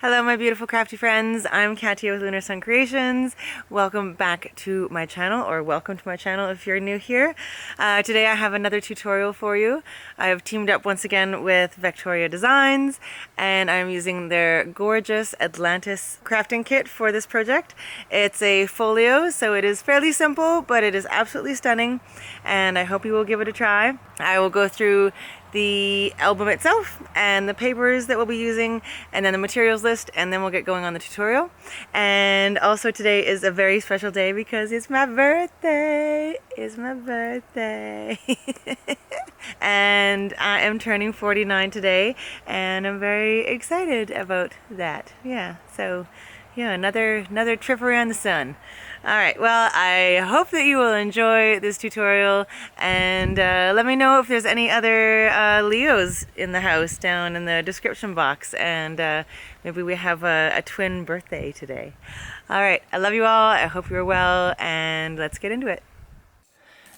Hello my beautiful crafty friends, I'm Katia with Lunar Sun Creations. Welcome back to my channel, or welcome to my channel if you're new here. Today I have another tutorial for you. I've teamed up once again with Vectoria Designs and I'm using their gorgeous Atlantis Crafting Kit for this project. It's a folio, so it is fairly simple, but it is absolutely stunning and I hope you will give it a try. I will go through the album itself and the papers that we'll be using and then the materials list, and then we'll get going on the tutorial. And also today is a very special day because it's my birthday. It's my birthday. And I am turning 49 today and I'm very excited about that. Yeah, so yeah, another trip around the sun. Alright, well, I hope that you will enjoy this tutorial, and let me know if there's any other Leos in the house down in the description box, and maybe we have a twin birthday today. Alright, I love you all, I hope you're well, and let's get into it.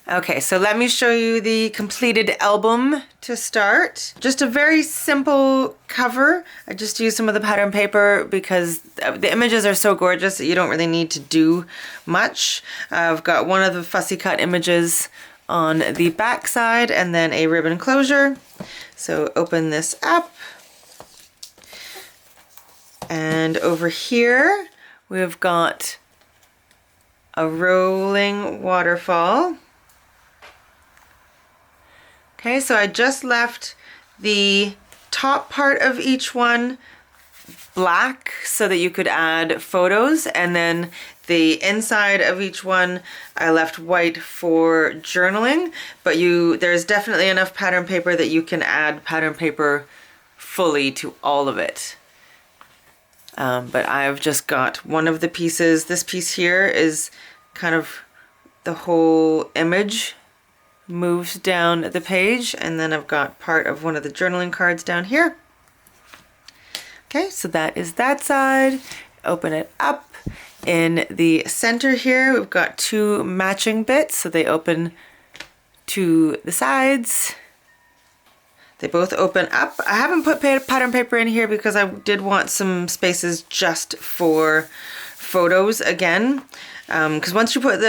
Okay, so let me show you the completed album to start. Just a very simple cover. I just used some of the pattern paper because the images are so gorgeous that you don't really need to do much. I've got one of the fussy cut images on the back side and then a ribbon closure. So open this up. And over here we've got a rolling waterfall. Okay, so I just left the top part of each one black so that you could add photos, and then the inside of each one I left white for journaling, but there's definitely enough pattern paper that you can add pattern paper fully to all of it. But I've just got one of the pieces. This piece here is kind of the whole image moves down the page, and then I've got part of one of the journaling cards down here. Okay, so that is that side. Open it up. In the center here we've got two matching bits, so they open to the sides. They both open up. I haven't put pattern paper in here because I did want some spaces just for photos again. Because once you put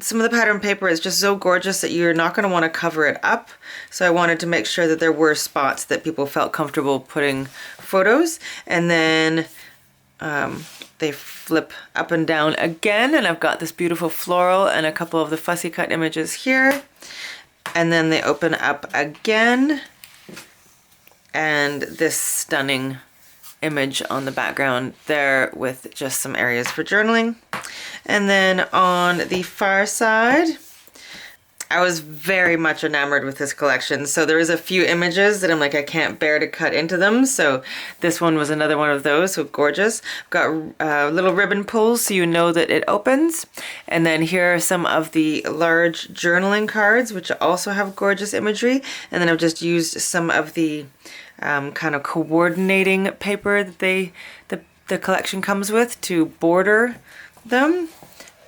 some of the pattern paper, it's just so gorgeous that you're not going to want to cover it up. So I wanted to make sure that there were spots that people felt comfortable putting photos. And then they flip up and down again, and I've got this beautiful floral and a couple of the fussy cut images here. And then they open up again, and this stunning image on the background there with just some areas for journaling. And then on the far side, I was very much enamored with this collection. So there was a few images that I'm like, I can't bear to cut into them. So this one was another one of those, so gorgeous. I've got little ribbon pulls so you know that it opens. And then here are some of the large journaling cards, which also have gorgeous imagery. And then I've just used some of the kind of coordinating paper that the collection comes with to border them.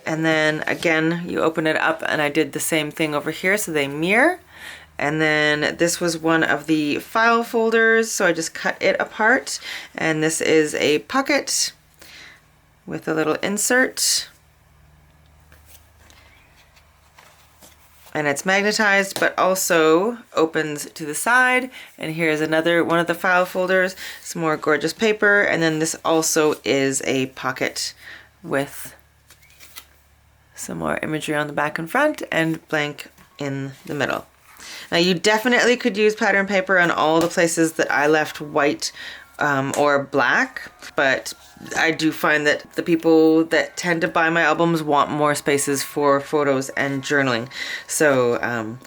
And then again you open it up, and I did the same thing over here so they mirror. And then this was one of the file folders, so I just cut it apart, and this is a pocket with a little insert. And it's magnetized but also opens to the side. And here's another one of the file folders, some more gorgeous paper, and then this also is a pocket with some more imagery on the back and front and blank in the middle. Now you definitely could use pattern paper on all the places that I left white or black, but I do find that the people that tend to buy my albums want more spaces for photos and journaling, so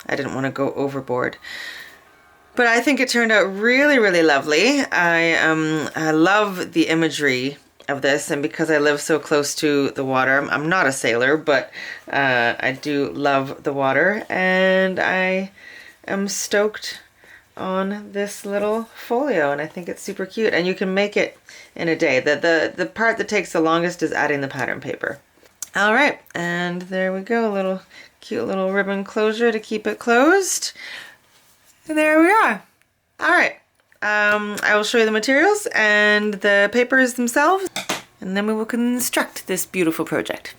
I didn't want to go overboard. But I think it turned out really, really lovely. I love the imagery of this, and because I live so close to the water, I'm not a sailor, but I do love the water, and I am stoked on this little folio, and I think it's super cute, and you can make it in a day. The part that takes the longest is adding the pattern paper. All right, and there we go, a little cute little ribbon closure to keep it closed, and there we are. All right, I will show you the materials and the papers themselves, and then we will construct this beautiful project.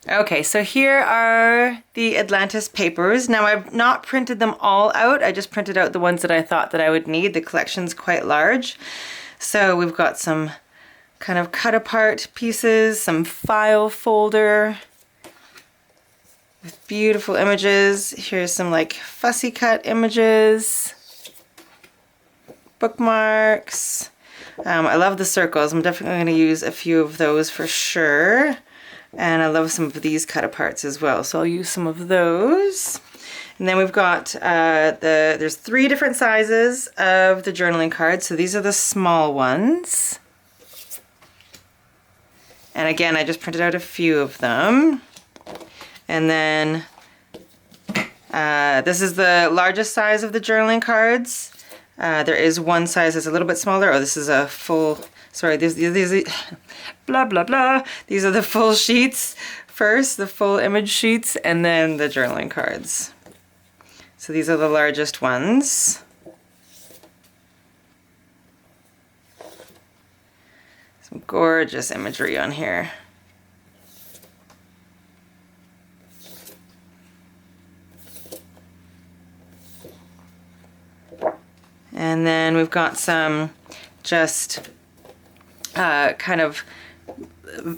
Okay, so here are the Atlantis papers. Now I've not printed them all out, I just printed out the ones that I thought that I would need. The collection's quite large. So we've got some kind of cut apart pieces, some file folder with beautiful images. Here's some like fussy cut images, bookmarks. I love the circles. I'm definitely going to use a few of those for sure. And I love some of these cut aparts as well, so I'll use some of those. And then we've got there's 3 different sizes of the journaling cards. So these are the small ones. And again, I just printed out a few of them. And then this is the largest size of the journaling cards. There is one size that's a little bit smaller. Oh, this is a full, sorry, these blah, blah, blah. These are the full sheets first, the full image sheets, and then the journaling cards. So these are the largest ones. Some gorgeous imagery on here. And then we've got some just kind of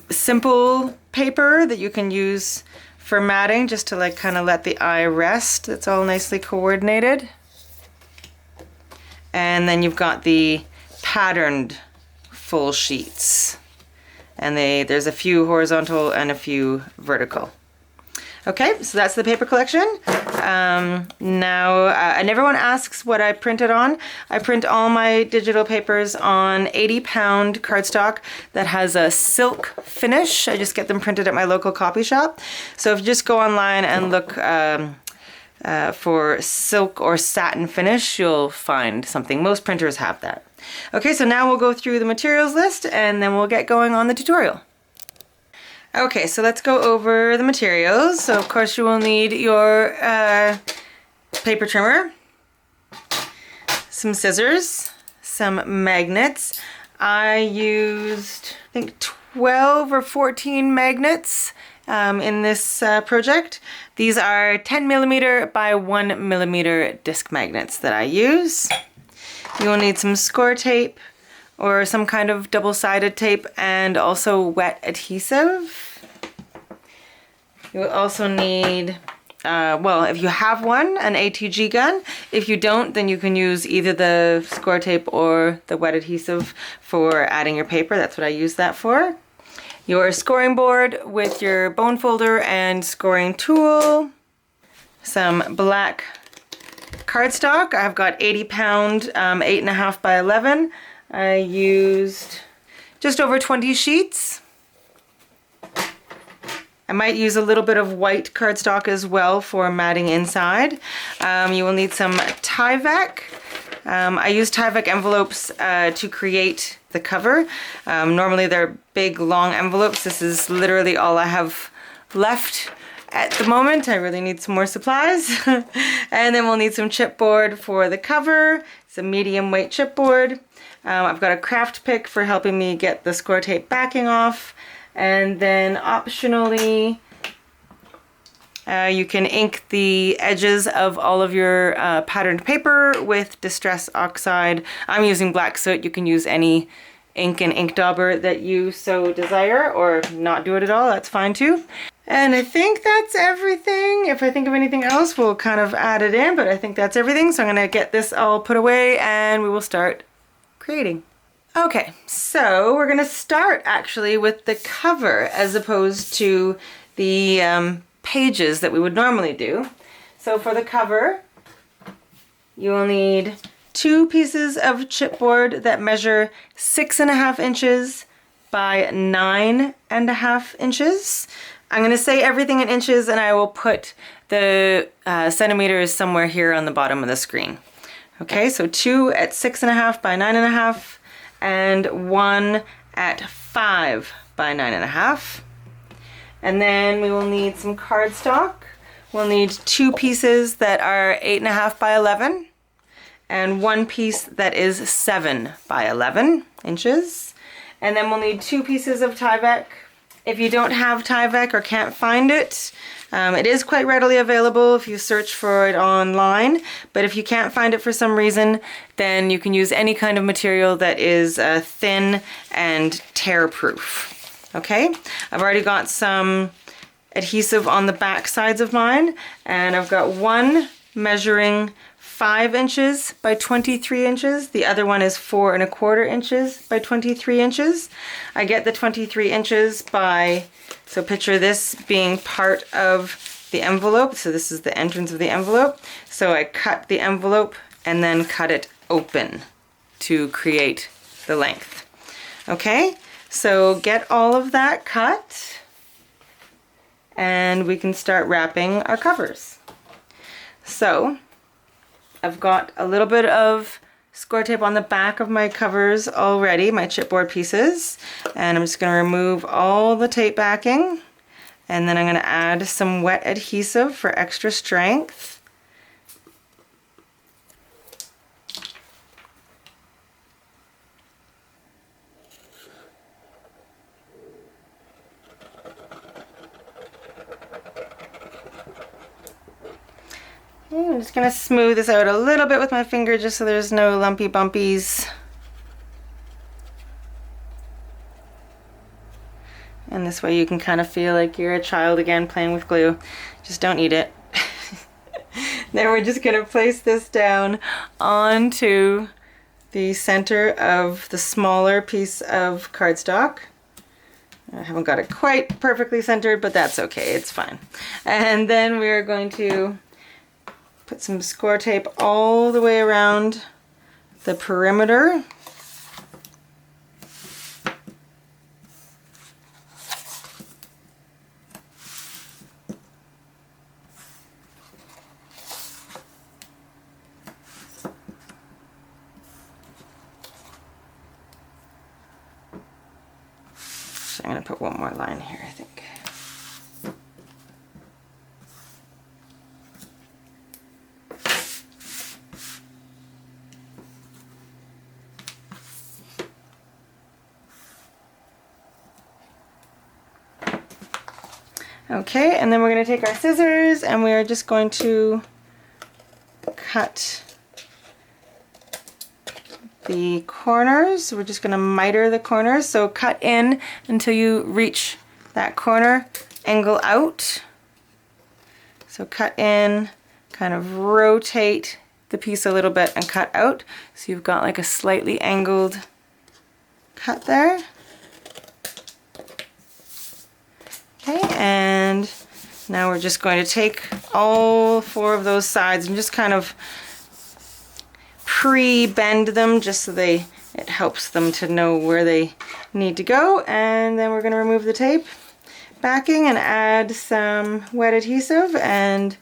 simple paper that you can use for matting, just to like kind of let the eye rest. It's all nicely coordinated. And then you've got the patterned full sheets. And there's a few horizontal and a few vertical. Okay, so that's the paper collection. And everyone asks what I printed on. I print all my digital papers on 80-pound cardstock that has a silk finish. I just get them printed at my local copy shop. So if you just go online and look for silk or satin finish, you'll find something. Most printers have that. Okay, so now we'll go through the materials list and then we'll get going on the tutorial. Okay, so let's go over the materials. So of course you will need your paper trimmer, some scissors, some magnets. I used, I think, 12 or 14 magnets in this project. These are 10mm by 1mm disc magnets that I use. You will need some score tape or some kind of double-sided tape, and also wet adhesive. You will also need, well, if you have one, an ATG gun. If you don't, then you can use either the score tape or the wet adhesive for adding your paper. That's what I use that for. Your scoring board with your bone folder and scoring tool. Some black cardstock. I've got 80-pound, 8.5 by 11. I used just over 20 sheets. I might use a little bit of white cardstock as well for matting inside. You will need some Tyvek. I use Tyvek envelopes to create the cover. Normally they're big, long envelopes. This is literally all I have left at the moment. I really need some more supplies. And then we'll need some chipboard for the cover. It's a medium weight chipboard. I've got a craft pick for helping me get the score tape backing off. And then optionally, you can ink the edges of all of your patterned paper with Distress Oxide. I'm using black soot. You can use any ink and ink dauber that you so desire, or not do it at all. That's fine too. And I think that's everything. If I think of anything else, we'll kind of add it in, but I think that's everything. So I'm gonna get this all put away and we will start creating. Okay, so we're gonna start actually with the cover as opposed to the pages that we would normally do. So for the cover, you will need 2 pieces of chipboard that measure 6.5 inches by 9.5 inches. I'm gonna say everything in inches and I will put the centimeters somewhere here on the bottom of the screen. Okay, so 2 at 6.5 by 9.5 and 1 at 5 by 9.5. And then we will need some cardstock. We'll need 2 pieces that are 8.5 by 11. and one piece that is 7 by 11 inches. And then we'll need 2 pieces of Tyvek. If you don't have Tyvek or can't find it, it is quite readily available if you search for it online, but if you can't find it for some reason, then you can use any kind of material that is thin and tear-proof. Okay, I've already got some adhesive on the back sides of mine, and I've got one measuring 5 inches by 23 inches. The other one is 4 1/4 inches by 23 inches. I get the 23 inches by, so picture this being part of the envelope. So this is the entrance of the envelope. So I cut the envelope and then cut it open to create the length. Okay, so get all of that cut and we can start wrapping our covers. So I've got a little bit of score tape on the back of my covers already, my chipboard pieces, and I'm just going to remove all the tape backing, and then I'm going to add some wet adhesive for extra strength. I'm just going to smooth this out a little bit with my finger just so there's no lumpy bumpies. And this way you can kind of feel like you're a child again playing with glue. Just don't eat it. Then we're just going to place this down onto the center of the smaller piece of cardstock. I haven't got it quite perfectly centered, but that's okay, it's fine. And then we're going to put some score tape all the way around the perimeter. So I'm going to put one more line here, I think. Okay, and then we're going to take our scissors and we are just going to cut the corners. We're just going to miter the corners. So cut in until you reach that corner, angle out. So cut in, kind of rotate the piece a little bit and cut out. So you've got like a slightly angled cut there. Okay, and now we're just going to take all 4 of those sides and just kind of pre-bend them just so it helps them to know where they need to go. And then we're going to remove the tape backing and add some wet adhesive and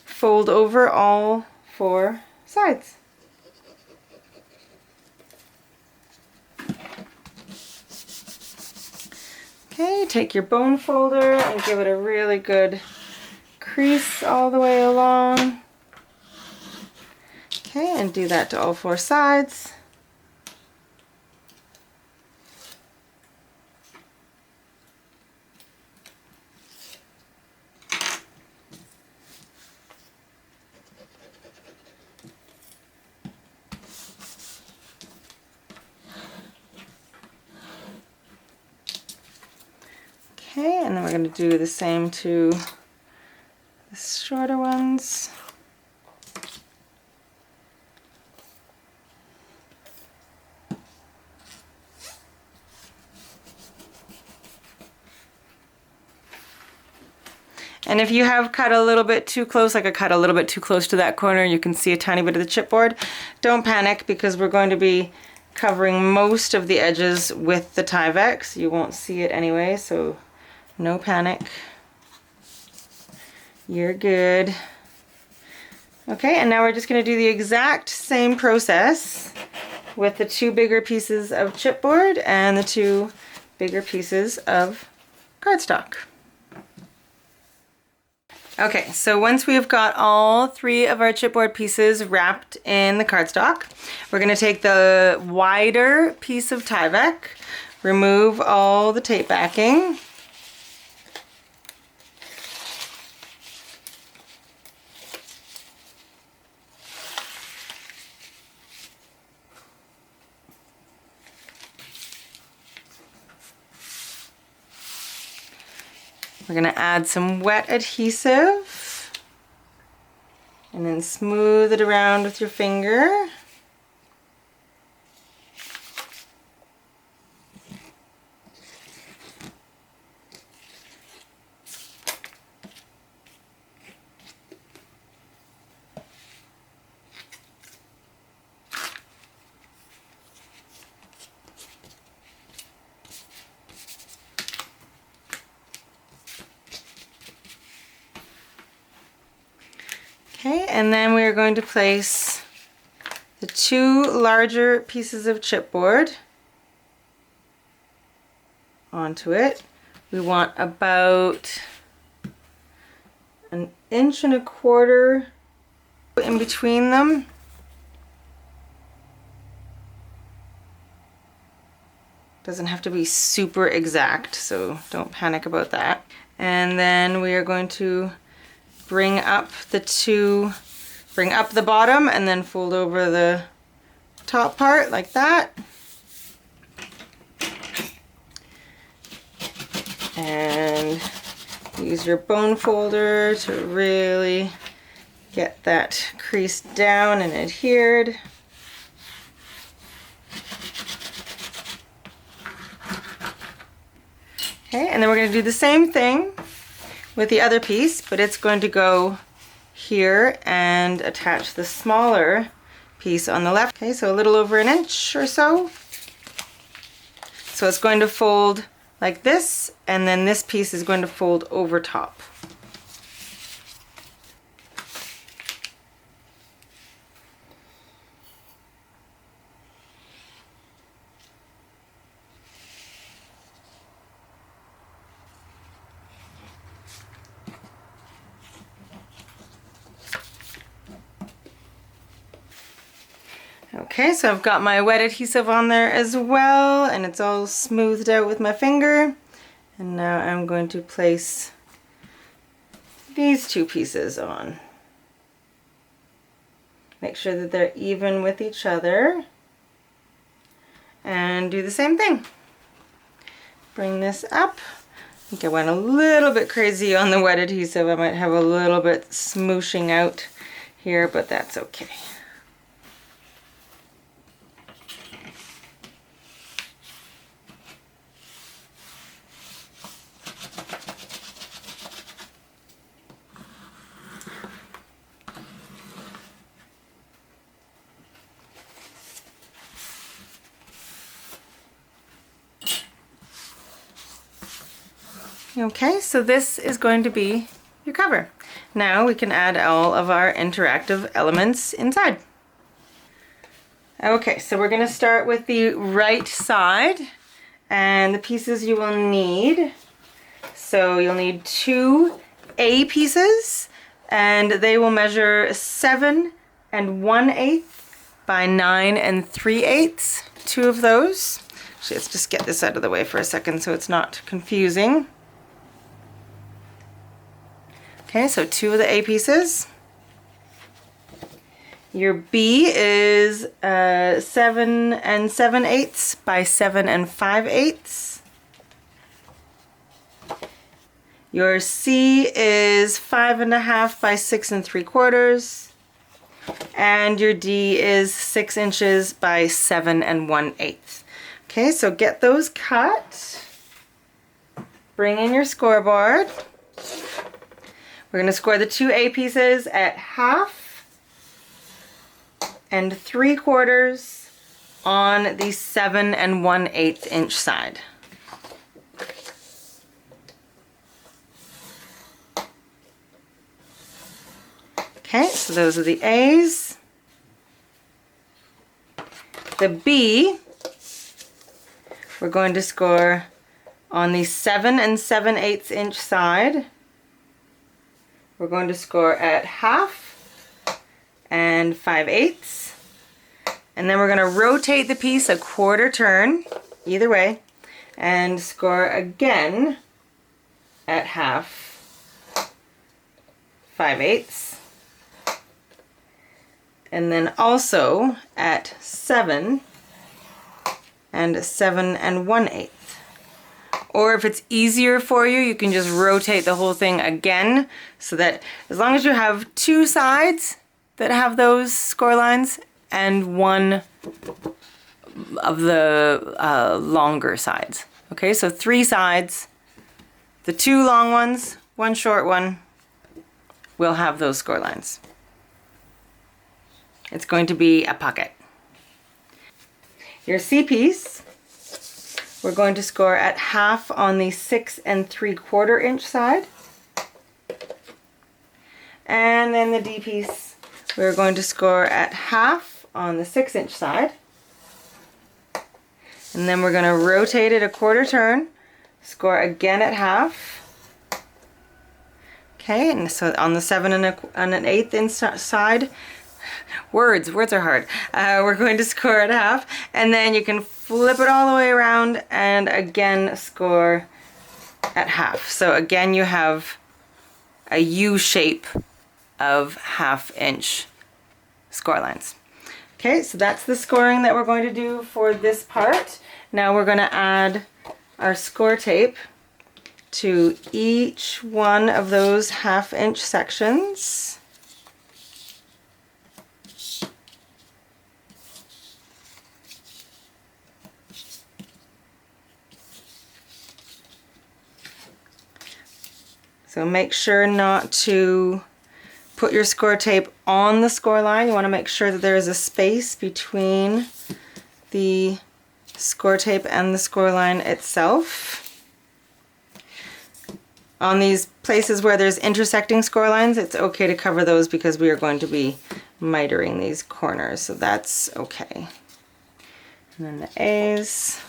fold over all 4 sides. Okay, take your bone folder and give it a really good crease all the way along. Okay, and do that to all 4 sides. Okay, and then we're going to do the same to the shorter ones. And if you have cut a little bit too close, like I cut a little bit too close to that corner, you can see a tiny bit of the chipboard. Don't panic because we're going to be covering most of the edges with the Tyvek, so you won't see it anyway, so no panic. You're good. Okay, and now we're just going to do the exact same process with the 2 bigger pieces of chipboard and the 2 bigger pieces of cardstock. Okay, so once we've got all 3 of our chipboard pieces wrapped in the cardstock, we're going to take the wider piece of Tyvek, remove all the tape backing, we're going to add some wet adhesive and then smooth it around with your finger. Okay, and then we are going to place the 2 larger pieces of chipboard onto it. We want about 1.25 inches in between them. Doesn't have to be super exact, so don't panic about that. And then we are going to bring up the bottom and then fold over the top part like that. And use your bone folder to really get that creased down and adhered. Okay, and then we're going to do the same thing with the other piece, but it's going to go here and attach the smaller piece on the left. Okay, so a little over 1 inch or so. So it's going to fold like this, and then this piece is going to fold over top. Okay, so I've got my wet adhesive on there as well, and it's all smoothed out with my finger. And now I'm going to place these 2 pieces on. Make sure that they're even with each other. And do the same thing. Bring this up. I think I went a little bit crazy on the wet adhesive. I might have a little bit smooshing out here, but that's okay. Okay, so this is going to be your cover. Now we can add all of our interactive elements inside. Okay, so we're going to start with the right side and the pieces you will need. So you'll need 2 A pieces, and they will measure 7 1/8 by 9 3/8. 2 of those. Actually, let's just get this out of the way for a second so it's not confusing. Okay, so 2 of the A pieces. Your B is 7 7/8 by 7 5/8. Your C is 5.5 by 6 3/4. And your D is 6 inches by 7 1/8. Okay, so get those cut. Bring in your scoreboard. We're going to score the 2 A pieces at 1/2 and 3/4 on the 7 1/8 inch side. Okay, so those are the A's. The B, we're going to score on the 7 7/8 inch side we're going to score at 1/2 and 5/8. And then we're going to rotate the piece a 1/4 turn, either way, and score again at 1/2, 5/8. And then also at 7 and 7 1/8. Or if it's easier for you, you can just rotate the whole thing again, so that as long as you have 2 sides that have those score lines and one of the longer sides. Okay, so 3 sides, the 2 long ones, 1 short one, will have those score lines. It's going to be a pocket. Your C piece, we're going to score at 1/2 on the 6 3/4 inch side. And then the D piece, we're going to score at 1/2 on the 6 inch side. And then we're going to rotate it a 1/4 turn, score again at 1/2. Okay, and so on the 7 1/8 inch side, words are hard. We're going to score at 1/2, and then you can flip it all the way around and again score at 1/2. So again, you have a U shape of 1/2 inch score lines. Okay, so that's the scoring that we're going to do for this part. Now we're going to add our score tape to each one of those 1/2 inch sections. So make sure not to put your score tape on the score line. You want to make sure that there is a space between the score tape and the score line itself. On these places where there's intersecting score lines, it's okay to cover those because we are going to be mitering these corners, so that's okay. And then the A's.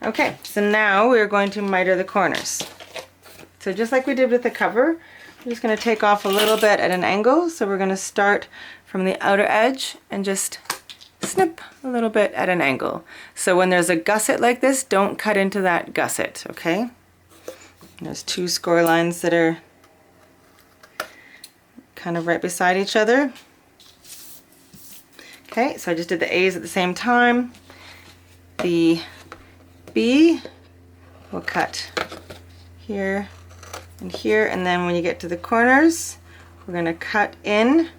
Okay, so now we're going to miter the corners. So just like we did with the cover, I'm just going to take off a little bit at an angle. So we're going to start from the outer edge and just snip a little bit at an angle. So when there's a gusset like this, don't cut into that gusset, okay? And there's 2 score lines that are kind of right beside each other. Okay, so I just did the A's at the same time. The B will cut here and here, and then when you get to the corners, we're going to cut in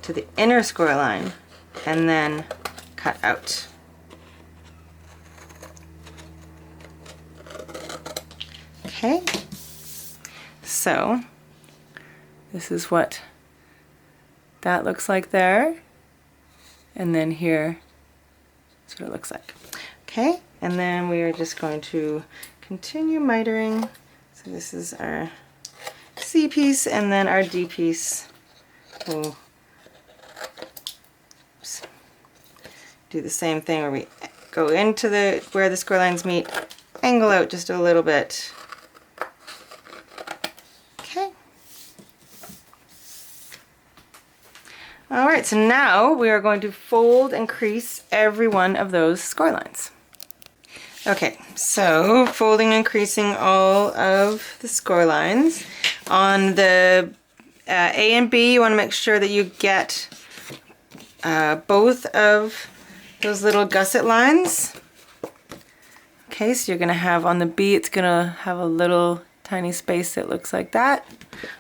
to the inner score line and then cut out. Okay, so this is what that looks like there, and then here is what it looks like. Okay, and then we are just going to continue mitering. So this is our C piece, and then our D piece will do the same thing where we go into where the score lines meet, angle out just a little bit. Okay. Alright, so now we are going to fold and crease every one of those score lines. Okay, so folding and creasing all of the score lines. On the A and B, you want to make sure that you get both of those little gusset lines. Okay, so you're going to have on the B, it's going to have a little tiny space that looks like that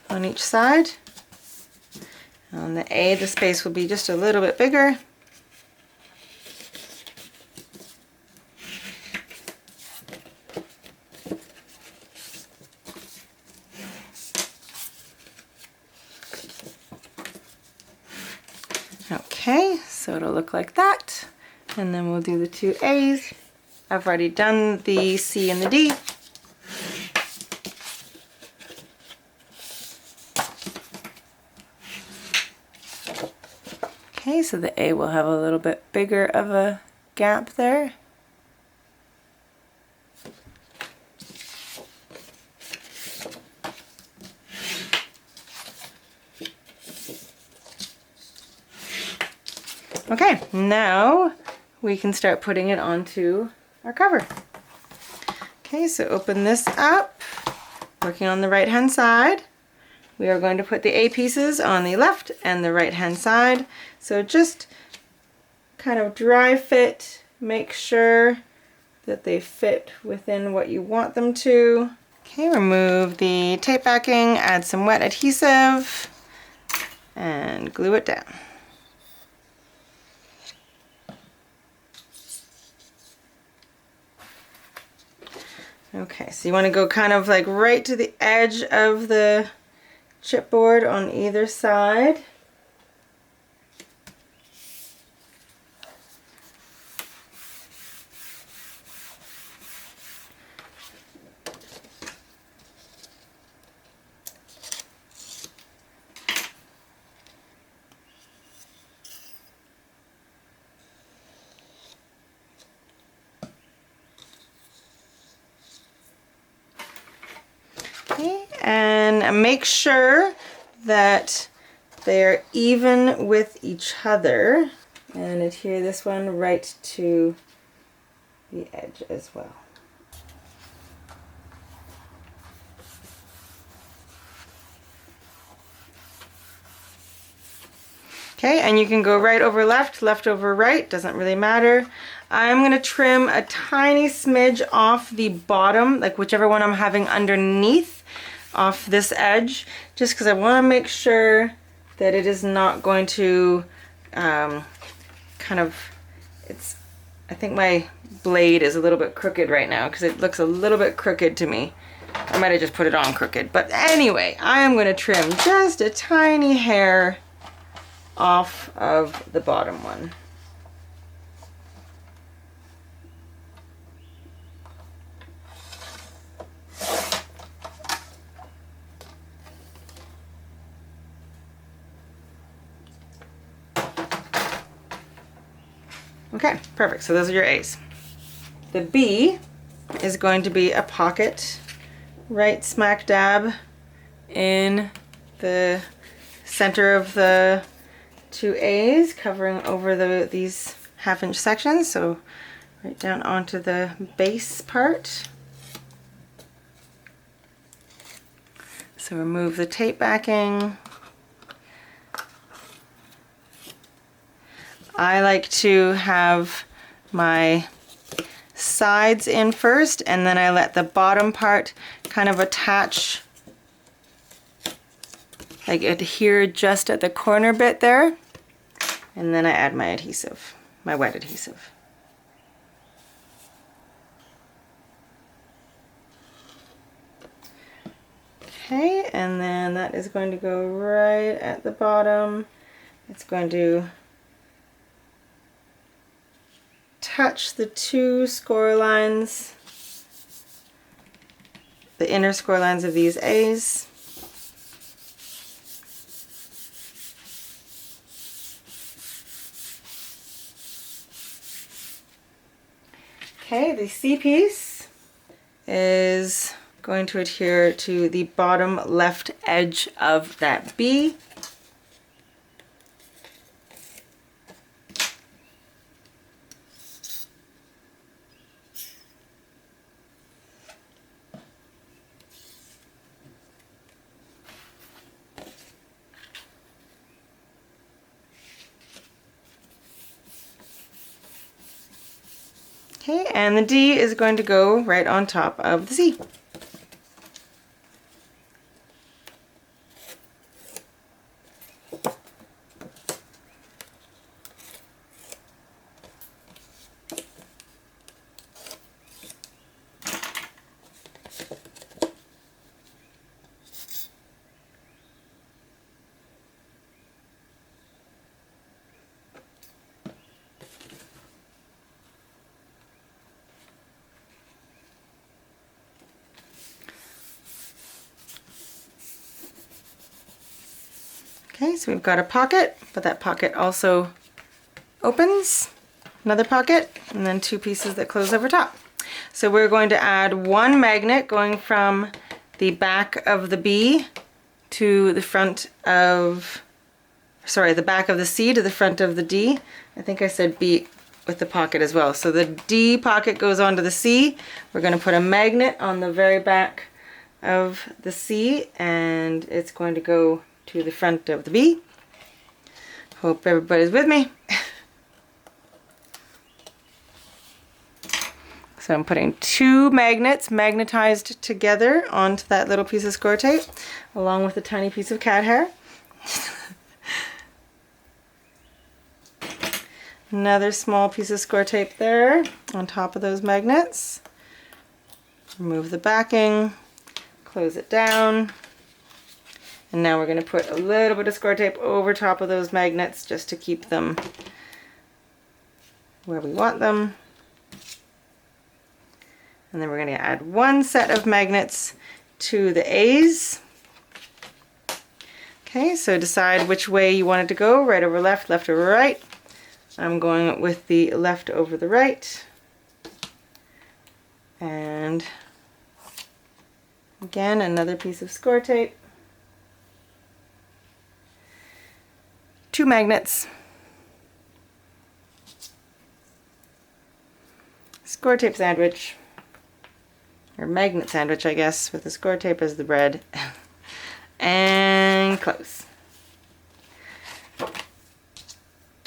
on each side. On the A, the space will be just a little bit bigger. Okay, so it'll look like that, and then we'll do the 2 A's. I've already done the C and the D. Okay, so the A will have a little bit bigger of a gap there. Okay, now we can start putting it onto our cover. Okay, so open this up, working on the right hand side. We are going to put the A pieces on the left and the right hand side. So just kind of dry fit, make sure that they fit within what you want them to. Okay, remove the tape backing, add some wet adhesive, and glue it down. Okay, so you want to go kind of like right to the edge of the chipboard on either side. Okay, and make sure that they're even with each other, and adhere this one right to the edge as well. Okay, and you can go right over left, left over right, doesn't really matter. I'm going to trim a tiny smidge off the bottom, like whichever one I'm having underneath, off this edge, just because I want to make sure that it is not going to kind of, I think my blade is a little bit crooked right now because it looks a little bit crooked to me. I might have just put it on crooked, but anyway, I am going to trim just a tiny hair off of the bottom one. Okay, perfect. So those are your A's. The B is going to be a pocket right smack dab in the center of the two A's, covering over these half-inch sections. So right down onto the base part. So remove the tape backing. I like to have my sides in first, and then I let the bottom part kind of attach, like adhere just at the corner bit there, and then I add my adhesive, my wet adhesive. Okay, and then that is going to go right at the bottom. It's going to touch the two score lines, the inner score lines of these A's. Okay, the C piece is going to adhere to the bottom left edge of that B. Okay, and the D is going to go right on top of the C. Okay, so we've got a pocket, but that pocket also opens, another pocket, and then 2 pieces that close over top. So we're going to add 1 magnet going from the back of the B to the front of, sorry, the back of the C to the front of the D. I think I said B with the pocket as well. So the D pocket goes onto the C. We're going to put a magnet on the very back of the C, and it's going to go to the front of the B. Hope everybody's with me. So I'm putting 2 magnets magnetized together onto that little piece of score tape, along with a tiny piece of cat hair. Another small piece of score tape there on top of those magnets. Remove the backing, close it down, and now we're going to put a little bit of score tape over top of those magnets just to keep them where we want them. And then we're going to add 1 set of magnets to the A's. Okay, so decide which way you want it to go, right over left, left over right. I'm going with the left over the right. And again, another piece of score tape. 2 magnets. Score tape sandwich. Or magnet sandwich, I guess, with the score tape as the bread. And close.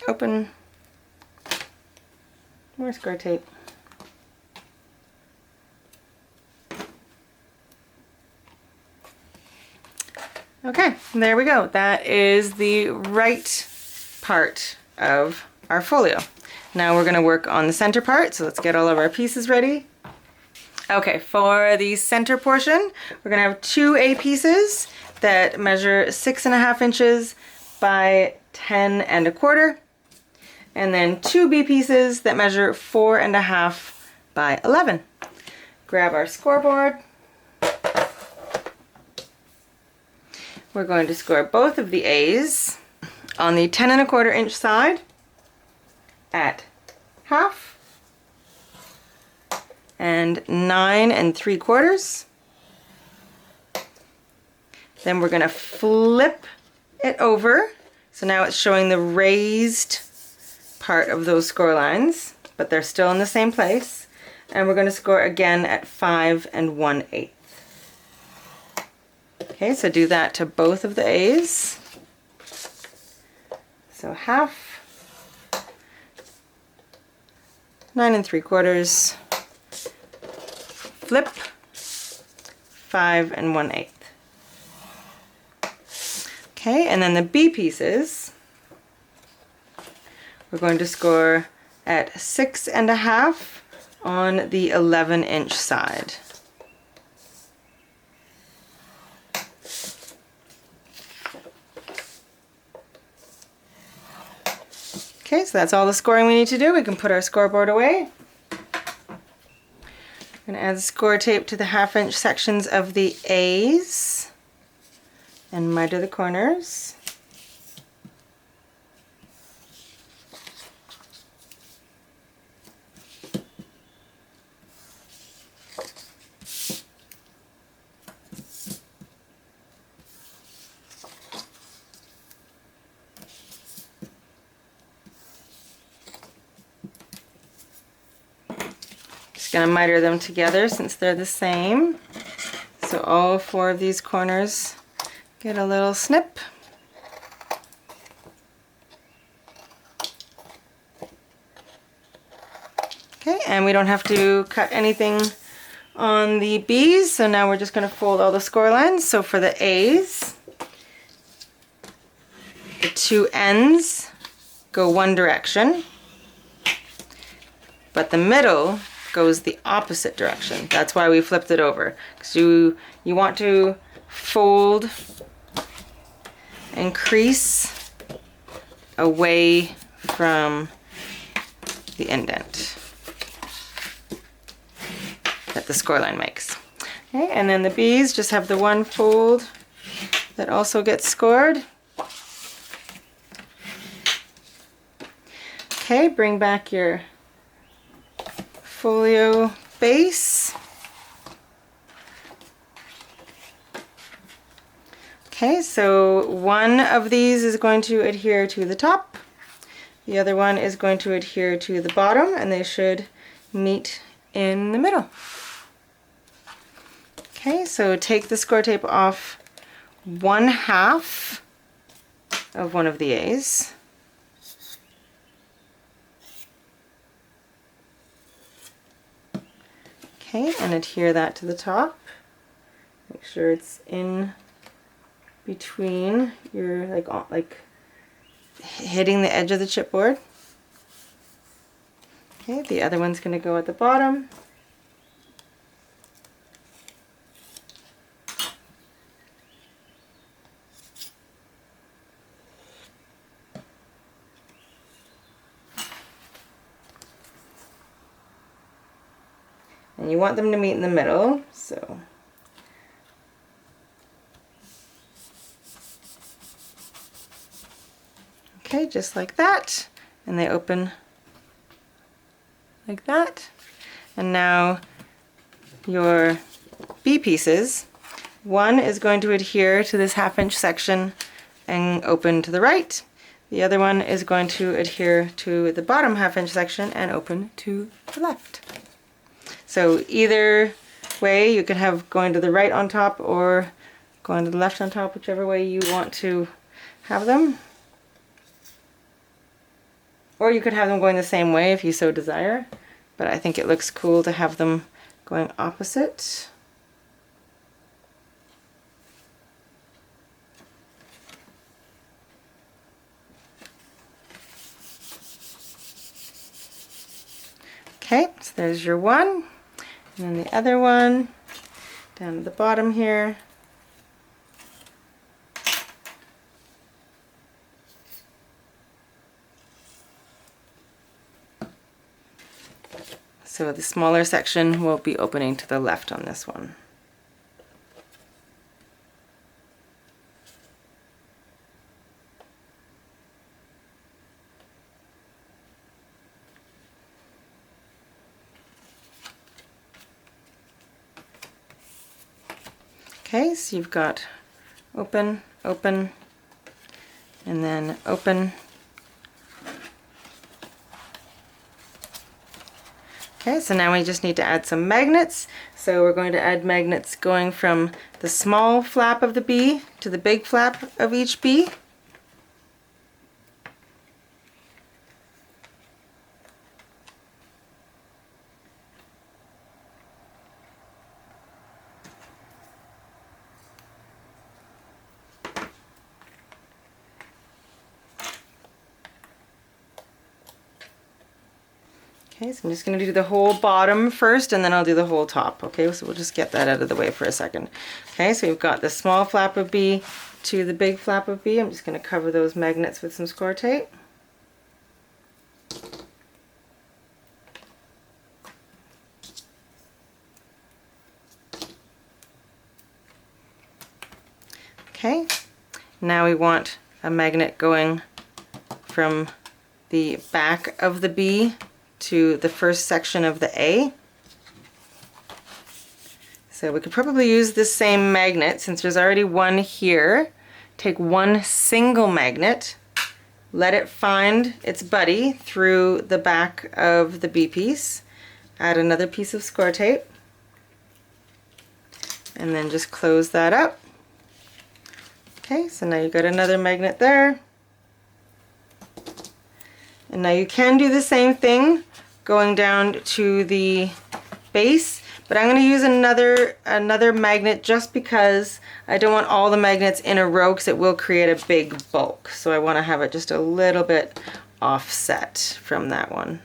Open. More score tape. Okay, there we go. That is the right part of our folio. Now we're going to work on the center part, so let's get all of our pieces ready. Okay, for the center portion, we're going to have 2 A pieces that measure 6.5 inches by 10 1/4, and then 2 B pieces that measure 4.5 by 11. Grab our scoreboard. We're going to score both of the A's on the 10 1/4 inch side at half and 9 3/4. Then we're going to flip it over. So now it's showing the raised part of those score lines, but they're still in the same place. And we're going to score again at 5 1/8. Okay, so do that to both of the A's. So half, 9 3/4, flip, 5 1/8. Okay, and then the B pieces, we're going to score at 6.5 on the 11 inch side. Okay, so that's all the scoring we need to do. We can put our scoreboard away. I'm going to add score tape to the 1/2 inch sections of the A's and miter the corners. Just going to miter them together since they're the same. So all 4 of these corners get a little snip. Okay, and we don't have to cut anything on the B's, so now we're just going to fold all the score lines. So for the A's, the 2 ends go one direction, but the middle goes the opposite direction. That's why we flipped it over, because you want to fold and crease away from the indent that the score line makes. Okay, and then the B's just have the one fold that also gets scored. Okay, bring back your folio base. Okay, so one of these is going to adhere to the top, the other one is going to adhere to the bottom, and they should meet in the middle. Okay, so take the score tape off 1/2 of one of the A's. Okay, and adhere that to the top. Make sure it's in between your, like hitting the edge of the chipboard. Okay, the other one's going to go at the bottom. And you want them to meet in the middle, so okay, just like that, and they open like that. And now your B pieces, one is going to adhere to this 1/2 inch section and open to the right. The other one is going to adhere to the bottom 1/2 inch section and open to the left. So either way, you can have going to the right on top or going to the left on top, whichever way you want to have them. Or you could have them going the same way if you so desire, but I think it looks cool to have them going opposite. Okay, so there's your one, and then the other one down at the bottom here. So the smaller section will be opening to the left on this one. Okay, so you've got open, open, and then open. Okay, so now we just need to add some magnets. So we're going to add magnets going from the small flap of the bee to the big flap of each bee. Okay, so I'm just going to do the whole bottom first, and then I'll do the whole top. Okay, so we'll just get that out of the way for a second. Okay, so we've got the small flap of bee to the big flap of bee. I'm just going to cover those magnets with some score tape. Okay, now we want a magnet going from the back of the bee to the first section of the A. So we could probably use this same magnet since there's already one here. Take one single magnet, let it find its buddy through the back of the B piece, add another piece of score tape, and then just close that up. Okay, so now you've got another magnet there. And now you can do the same thing going down to the base, but I'm going to use another magnet just because I don't want all the magnets in a row because it will create a big bulk. So I want to have it just a little bit offset from that one.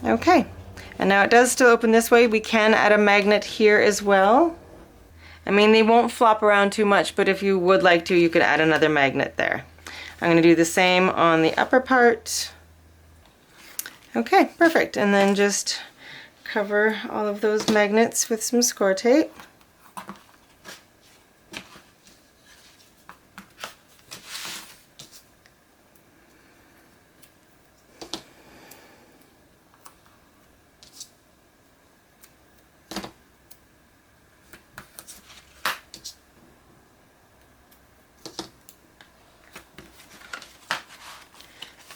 Okay, and now it does still open this way. We can add a magnet here as well. I mean, they won't flop around too much, but if you would like to, you could add another magnet there. I'm going to do the same on the upper part. Okay, perfect. And then just cover all of those magnets with some score tape.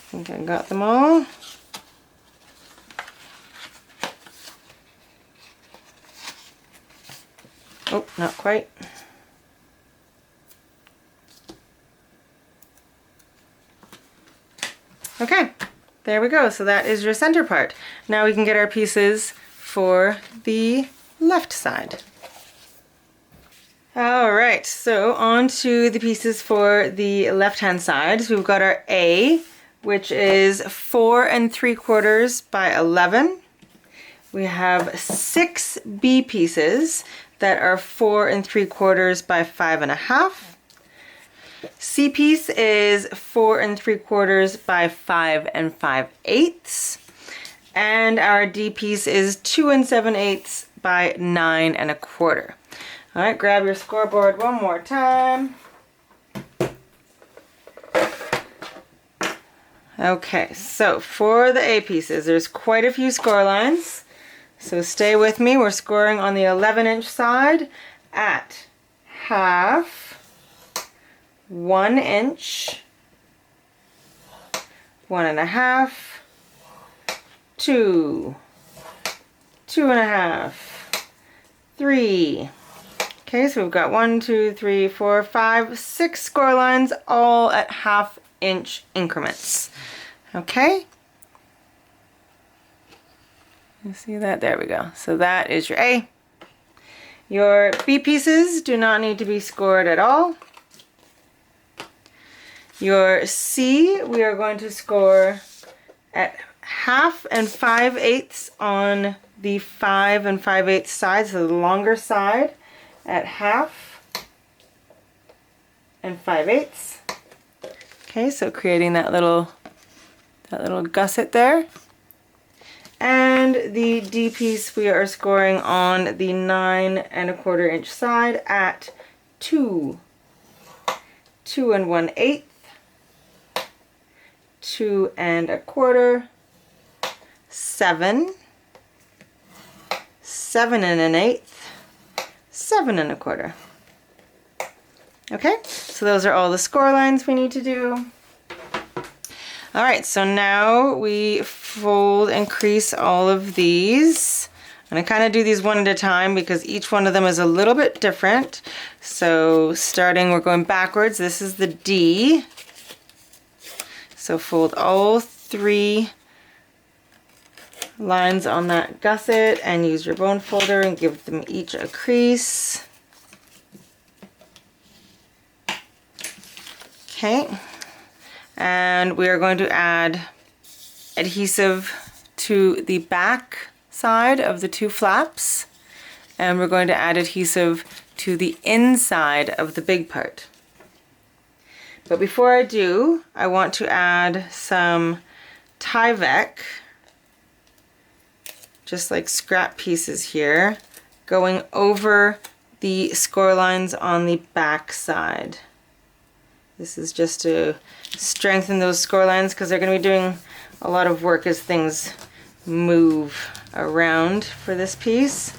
I think I got them all. Oh, not quite. Okay, there we go. So that is your center part. Now we can get our pieces for the left side. All right, so on to the pieces for the left-hand side. So we've got our A, which is 4 3/4 by 11. We have 6 B pieces that are 4 3/4 by 5.5. C piece is 4 3/4 by 5 5/8. And our D piece is 2 7/8 by 9 1/4. All right, grab your scoreboard one more time. Okay, so for the A pieces, there's quite a few score lines. So stay with me. We're scoring on the 11-inch side at 1/2, 1 inch, 1 1/2, 2, 2 1/2, 3. Okay, so we've got 1, 2, 3, 4, 5, 6 score lines, all at 1/2 inch increments. Okay. You see that? There we go. So that is your A. Your B pieces do not need to be scored at all. Your C, we are going to score at 1/2 and 5/8 on the 5 5/8 side, so the longer side at 1/2 and 5/8. Okay, so creating that little gusset there. And the D piece we are scoring on the 9 1/4 inch side at 2, 2 1/8, 2 1/4, 7, 7 1/8, 7 1/4. Okay, so those are all the score lines we need to do. All right, so now we fold and crease all of these. And I kind of do these one at a time because each one of them is a little bit different. So starting, we're going backwards. This is the D. So fold all 3 lines on that gusset and use your bone folder and give them each a crease. Okay. And we are going to add adhesive to the back side of the 2 flaps, and we're going to add adhesive to the inside of the big part. But before I do, I want to add some Tyvek, just like scrap pieces here, going over the score lines on the back side. This is just to strengthen those score lines because they're going to be doing a lot of work as things move around for this piece.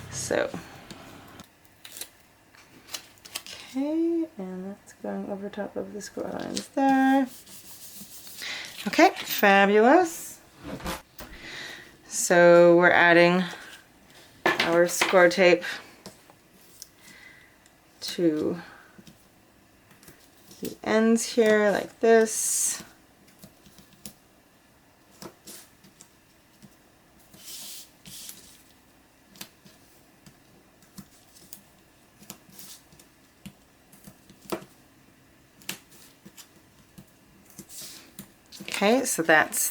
So, okay, and that's going over top of the score lines there. Okay, fabulous. So we're adding our score tape to the ends here like this. Okay, so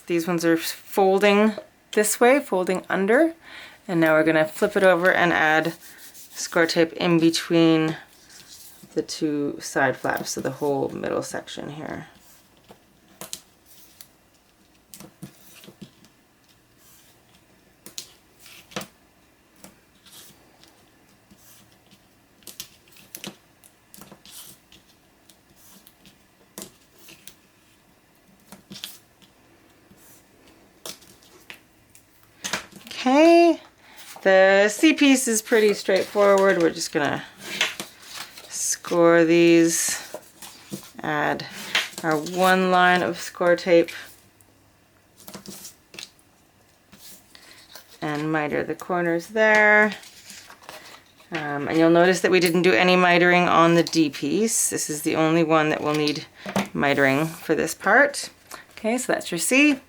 these ones are folding this way, folding under, and now we're going to flip it over and add score tape in between the 2 side flaps, so the whole middle section here. The C piece is pretty straightforward. We're just gonna score these, add our one line of score tape, and miter the corners there. And you'll notice that we didn't do any mitering on the D piece. This is the only one that will need mitering for this part. Okay, so that's your C.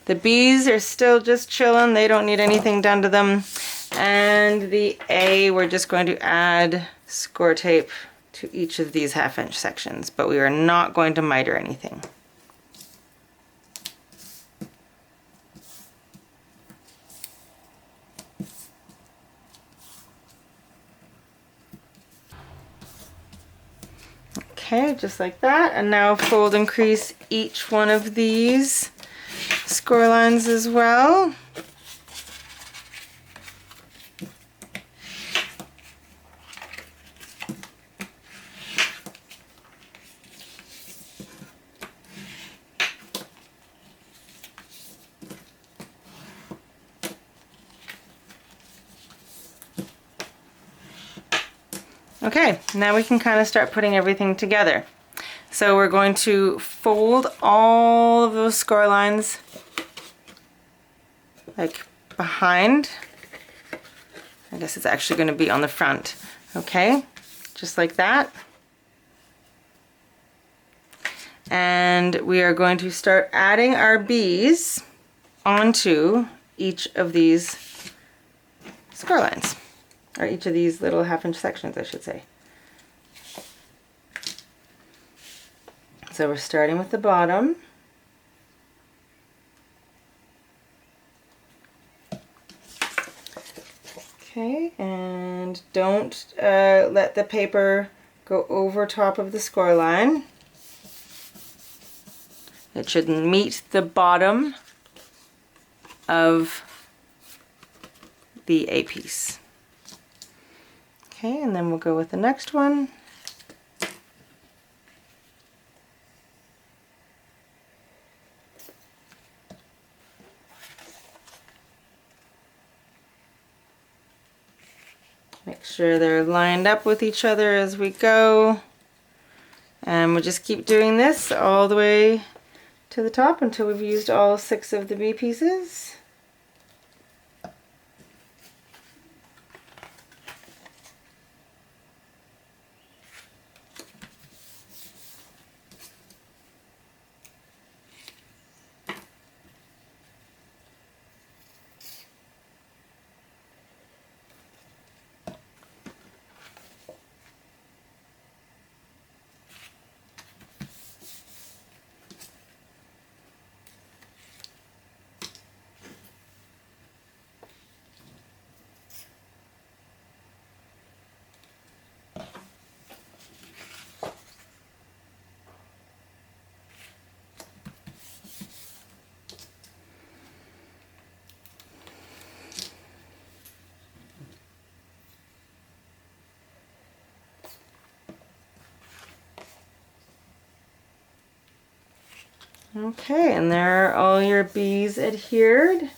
The B's are still just chilling. They don't need anything done to them. And the A, we're just going to add score tape to each of these 1/2 inch sections, but we are not going to miter anything. Okay, just like that. And now fold and crease each one of these score lines as well. Okay, now we can kind of start putting everything together. So we're going to fold all of those score lines like behind. I guess it's actually going to be on the front. Okay, just like that. And we are going to start adding our B's onto each of these score lines. Or each of these little 1/2 inch sections, I should say. So we're starting with the bottom. Okay, and don't let the paper go over top of the score line. It should meet the bottom of the A piece. Okay, and then we'll go with the next one. Make sure they're lined up with each other as we go. And we'll just keep doing this all the way to the top until we've used all 6 of the B pieces. Okay, and there are all your B's adhered.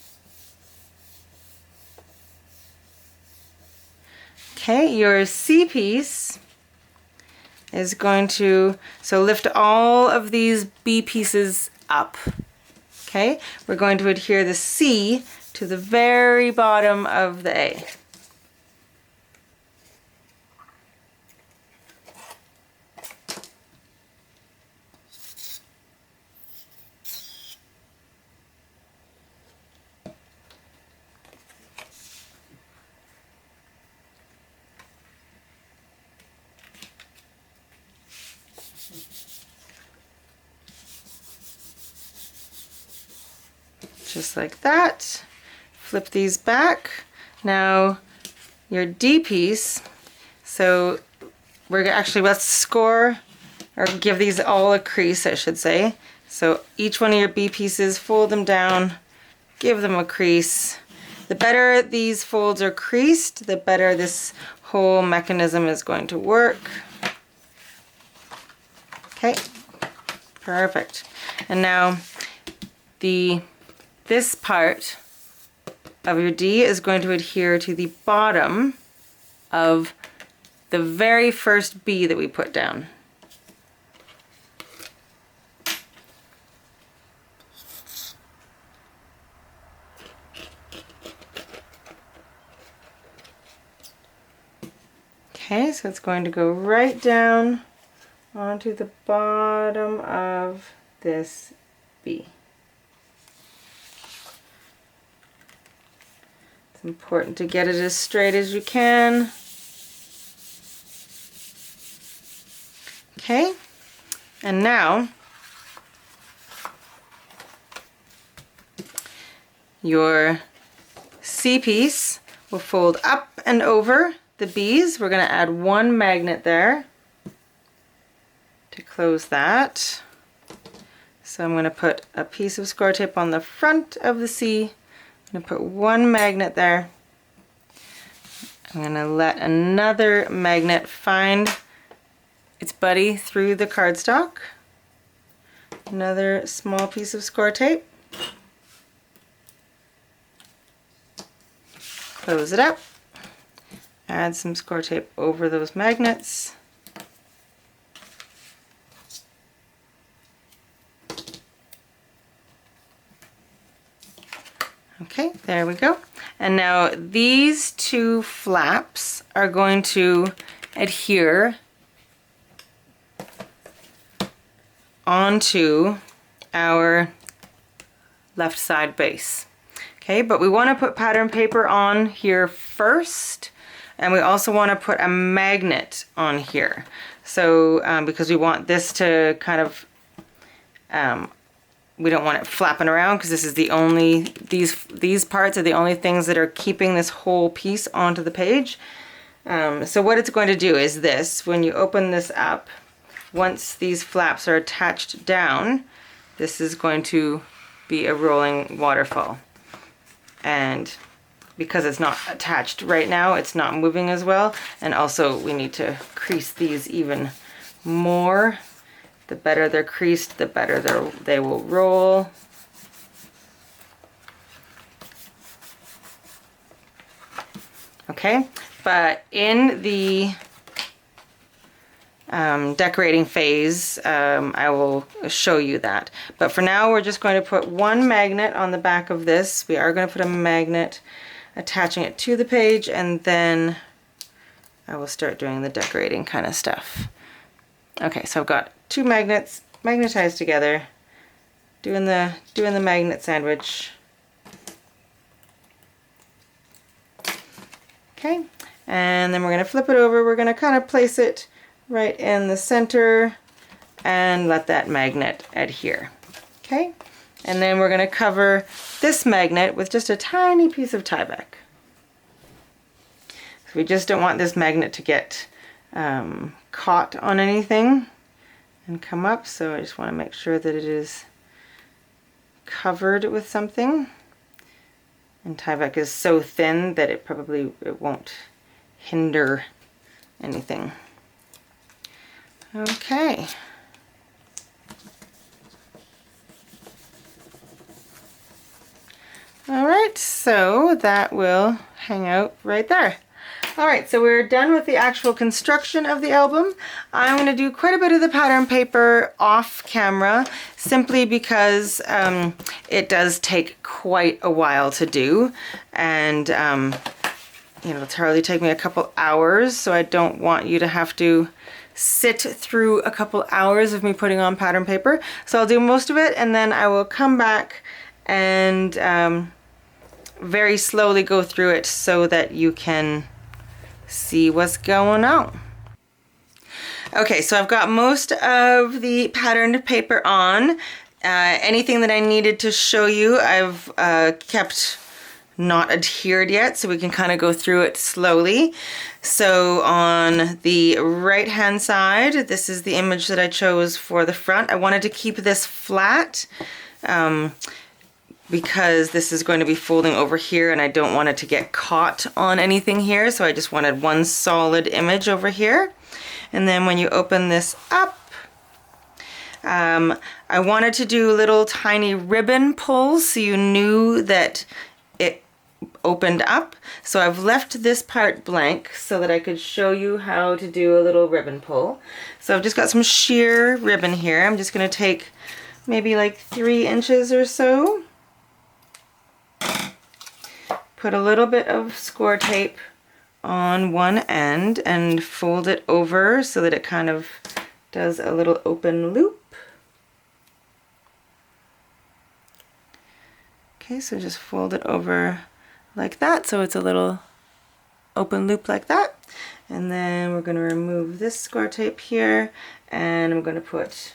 Okay, your C piece is going to, so lift all of these B pieces up. Okay, we're going to adhere the C to the very bottom of the A. Just like that. Flip these back. Now your D piece, so we're actually, let's score or give these all a crease, I should say. So each one of your B pieces, fold them down, give them a crease. The better these folds are creased, the better this whole mechanism is going to work. Okay, perfect. And now this part of your D is going to adhere to the bottom of the very first B that we put down. Okay, so it's going to go right down onto the bottom of this B. It's important to get it as straight as you can. Okay, and now your C piece will fold up and over the B's. We're going to add one magnet there to close that. So I'm going to put a piece of score tape on the front of the C. I'm going to put one magnet there. I'm going to let another magnet find its buddy through the cardstock. Another small piece of score tape. Close it up. Add some score tape over those magnets. Okay, there we go. And now these two flaps are going to adhere onto our left side base. Okay, but we want to put pattern paper on here first, and we also want to put a magnet on here. So because we want this to kind of, we don't want it flapping around, because this is the only, these parts are the only things that are keeping this whole piece onto the page. So what it's going to do is this: when you open this up, once these flaps are attached down, this is going to be a rolling waterfall. And because it's not attached right now, it's not moving as well. And also we need to crease these even more. The better they're creased, the better they will roll. Okay, but in the decorating phase, I will show you that. But for now, we're just going to put one magnet on the back of this. We are going to put a magnet attaching it to the page, and then I will start doing the decorating kind of stuff. Okay, so I've got two magnets magnetized together, doing the magnet sandwich. Okay, and then we're going to flip it over. We're going to kind of place it right in the center and let that magnet adhere. Okay, and then we're going to cover this magnet with just a tiny piece of Tyvek. So we just don't want this magnet to get caught on anything and come up, so I just want to make sure that it is covered with something. And Tyvek is so thin that it won't hinder anything. Okay. All right, so that will hang out right there. All right, so we're done with the actual construction of the album. I'm going to do quite a bit of the pattern paper off camera, simply because it does take quite a while to do, and you know, it'll probably take me a couple hours, so I don't want you to have to sit through a couple hours of me putting on pattern paper. So I'll do most of it, and then I will come back and very slowly go through it so that you can see what's going on. Okay, so I've got most of the patterned paper on. Anything that I needed to show you, I've kept not adhered yet, so we can kind of go through it slowly. So on the right hand side, this is the image that I chose for the front. I wanted to keep this flat because this is going to be folding over here, and I don't want it to get caught on anything here, so I just wanted one solid image over here. And then when you open this up, I wanted to do little tiny ribbon pulls so you knew that opened up. So I've left this part blank so that I could show you how to do a little ribbon pull. So I've just got some sheer ribbon here. I'm just going to take maybe like 3 inches or so. Put a little bit of score tape on one end and fold it over so that it kind of does a little open loop. Okay, so just fold it over like that so it's a little open loop like that. And then we're going to remove this score tape here and I'm going to put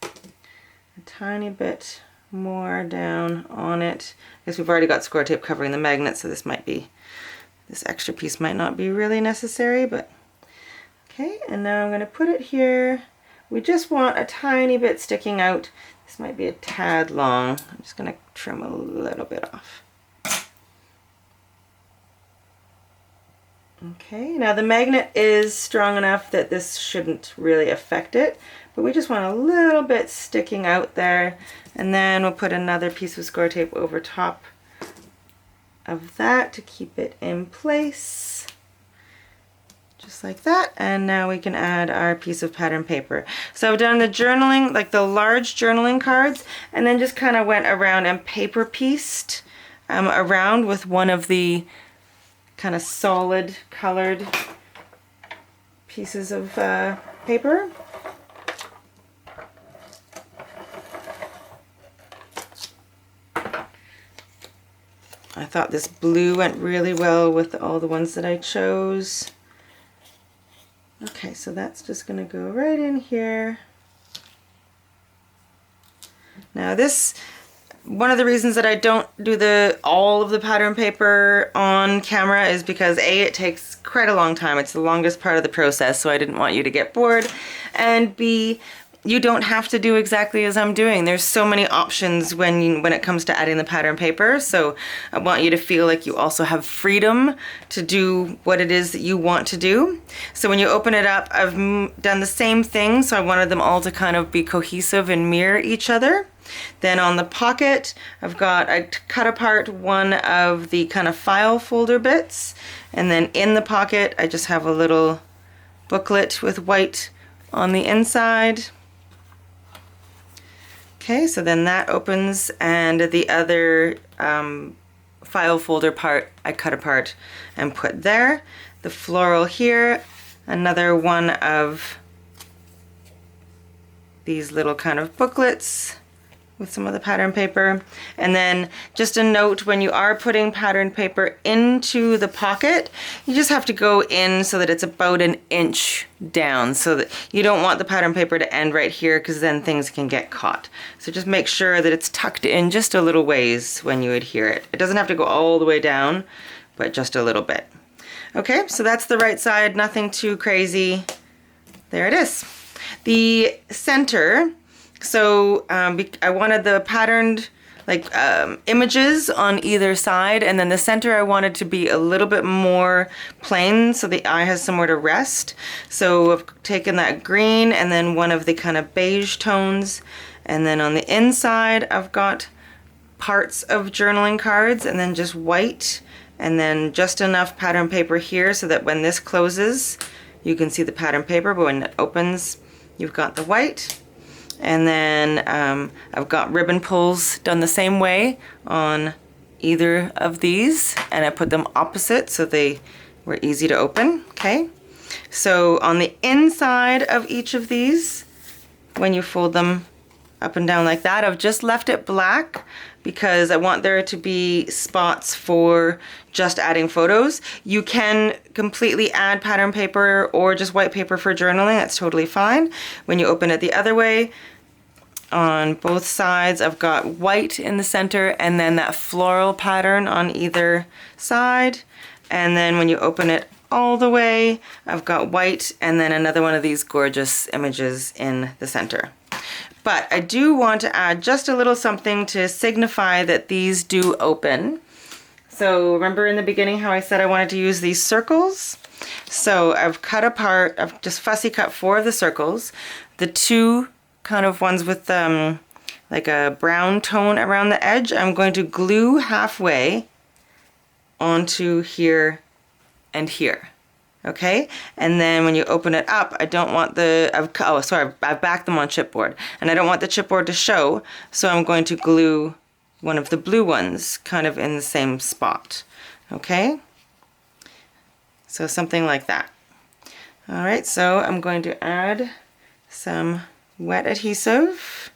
a tiny bit more down on it. I guess we've already got score tape covering the magnet, so this extra piece might not be really necessary, but okay. And now I'm going to put it here. We just want a tiny bit sticking out. This might be a tad long. I'm just going to trim a little bit off. Okay, now the magnet is strong enough that this shouldn't really affect it, but we just want a little bit sticking out there, and then we'll put another piece of score tape over top of that to keep it in place. Just like that, and now we can add our piece of pattern paper. So I've done the journaling, like the large journaling cards, and then just kind of went around and paper pieced around with one of the kind of solid colored pieces of paper. I thought this blue went really well with all the ones that I chose. Okay, so that's just going to go right in here. Now this, one of the reasons that I don't do all of the pattern paper on camera is because A, it takes quite a long time. It's the longest part of the process, so I didn't want you to get bored. And B, you don't have to do exactly as I'm doing. There's so many options when it comes to adding the pattern paper, so I want you to feel like you also have freedom to do what it is that you want to do. So when you open it up, I've done the same thing, so I wanted them all to kind of be cohesive and mirror each other. Then on the pocket, I cut apart one of the kind of file folder bits, and then in the pocket I just have a little booklet with white on the inside. Okay, so then that opens, and the other file folder part I cut apart and put there. The floral here, another one of these little kind of booklets with some of the pattern paper. And then just a note, when you are putting pattern paper into the pocket, you just have to go in so that it's about 1 inch down, so that you don't want the pattern paper to end right here, because then things can get caught. So just make sure that it's tucked in just a little ways when you adhere it. It doesn't have to go all the way down, but just a little bit. Okay, so that's the right side, nothing too crazy. There it is. The center, so I wanted the patterned images on either side, and then the center I wanted to be a little bit more plain so the eye has somewhere to rest. So I've taken that green and then one of the kind of beige tones, and then on the inside I've got parts of journaling cards and then just white, and then just enough pattern paper here so that when this closes you can see the pattern paper, but when it opens you've got the white. And then I've got ribbon pulls done the same way on either of these, and I put them opposite so they were easy to open. Okay, so on the inside of each of these, when you fold them up and down like that, I've just left it black because I want there to be spots for just adding photos. You can completely add pattern paper or just white paper for journaling, that's totally fine. When you open it the other way, on both sides I've got white in the center and then that floral pattern on either side, and then when you open it all the way I've got white and then another one of these gorgeous images in the center. But I do want to add just a little something to signify that these do open. So remember in the beginning how I said I wanted to use these circles? So I've just fussy cut 4 of the circles. The 2 kind of ones with like a brown tone around the edge, I'm going to glue halfway onto here and here. Okay, and then when you open it up, I don't want I've backed them on chipboard, and I don't want the chipboard to show, so I'm going to glue one of the blue ones kind of in the same spot. Okay, so something like that. All right, so I'm going to add some wet adhesive.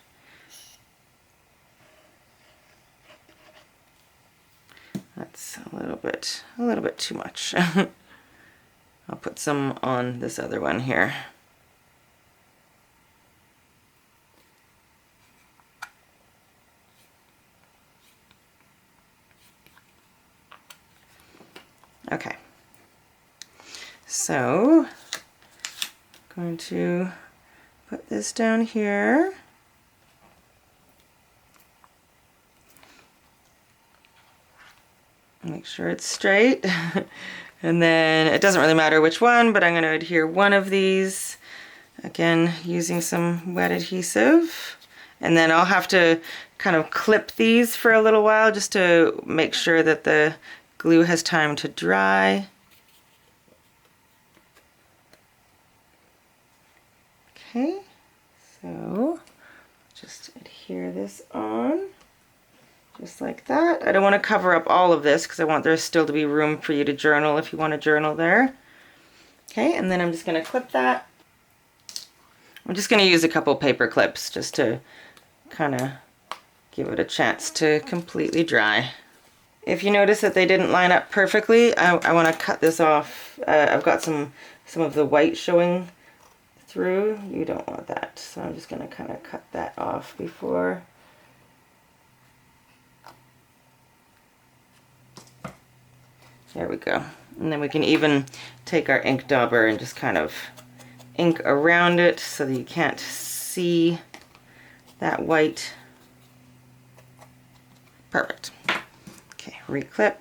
That's a little bit too much. I'll put some on this other one here. Okay. So, I'm going to put this down here. Make sure it's straight. And then it doesn't really matter which one, but I'm going to adhere one of these, again using some wet adhesive. And then I'll have to kind of clip these for a little while just to make sure that the glue has time to dry. Okay, so just adhere this on. Just like that. I don't want to cover up all of this because I want there still to be room for you to journal if you want to journal there. Okay, and then I'm just going to clip that. I'm just going to use a couple paper clips just to kind of give it a chance to completely dry. If you notice that they didn't line up perfectly, I want to cut this off. I've got some of the white showing through. You don't want that, so I'm just going to kind of cut that off before. There we go. And then we can even take our ink dauber and just kind of ink around it so that you can't see that white. Perfect. Okay, reclip.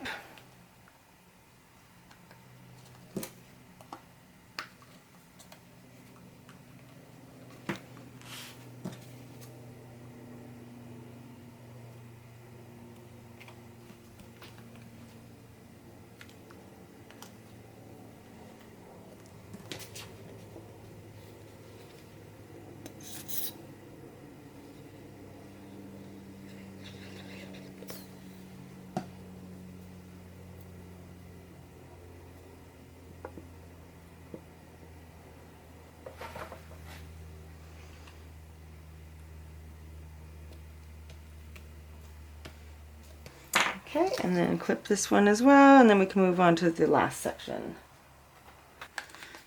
Okay, and then clip this one as well, and then we can move on to the last section.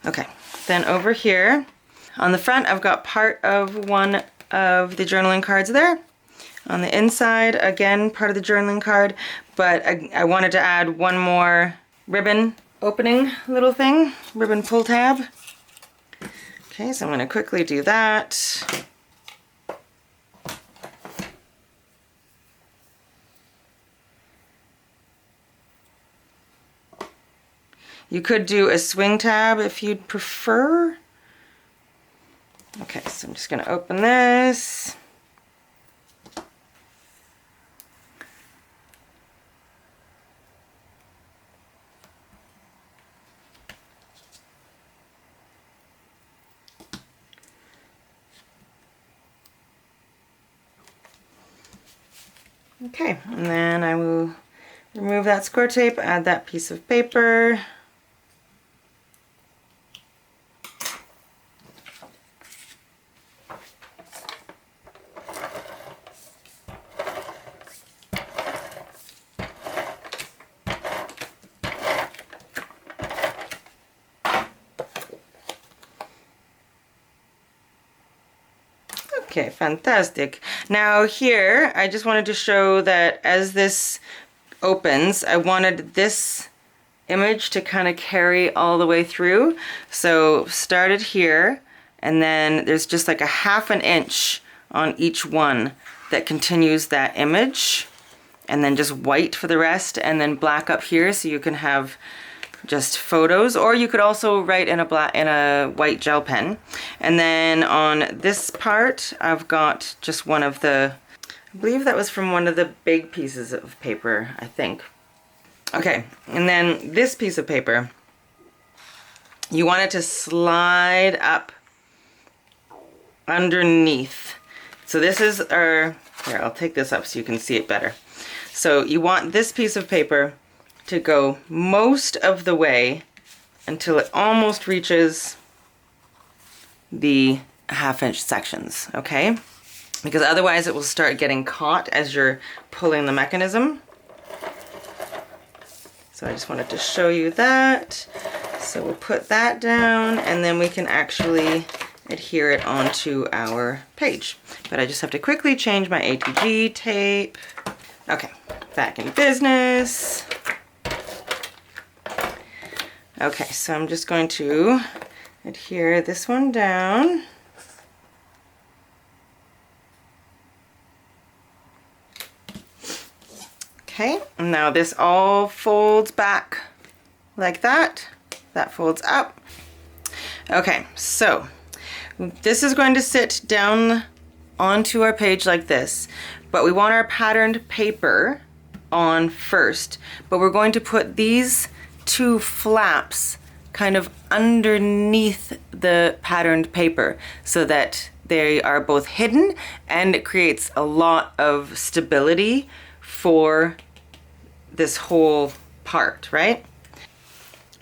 Okay, then over here on the front I've got part of one of the journaling cards there. On the inside, again, part of the journaling card, but I wanted to add one more ribbon opening little thing, ribbon pull tab. Okay, so I'm going to quickly do that. You could do a swing tab if you'd prefer. Okay, so I'm just going to open this. Okay, and then I will remove that score tape, add that piece of paper. Okay, fantastic. Now here, I just wanted to show that as this opens, I wanted this image to kind of carry all the way through. So started here, and then there's just like a ½ an inch on each one that continues that image, and then just white for the rest, and then black up here so you can have just photos, or you could also write in a white gel pen. And then on this part I've got just one of the I believe that was from one of the big pieces of paper, I think. Okay, and then this piece of paper, you want it to slide up underneath. So this is our, here, I'll take this up so you can see it better. So you want this piece of paper to go most of the way until it almost reaches the 1/2 inch sections, okay? Because otherwise it will start getting caught as you're pulling the mechanism. So I just wanted to show you that. So we'll put that down and then we can actually adhere it onto our page. But I just have to quickly change my ATG tape. Okay, back in business. Okay, so I'm just going to adhere this one down. Okay, now this all folds back like that. That folds up. Okay, so this is going to sit down onto our page like this, but we want our patterned paper on first, but we're going to put these 2 flaps kind of underneath the patterned paper so that they are both hidden and it creates a lot of stability for this whole part, right?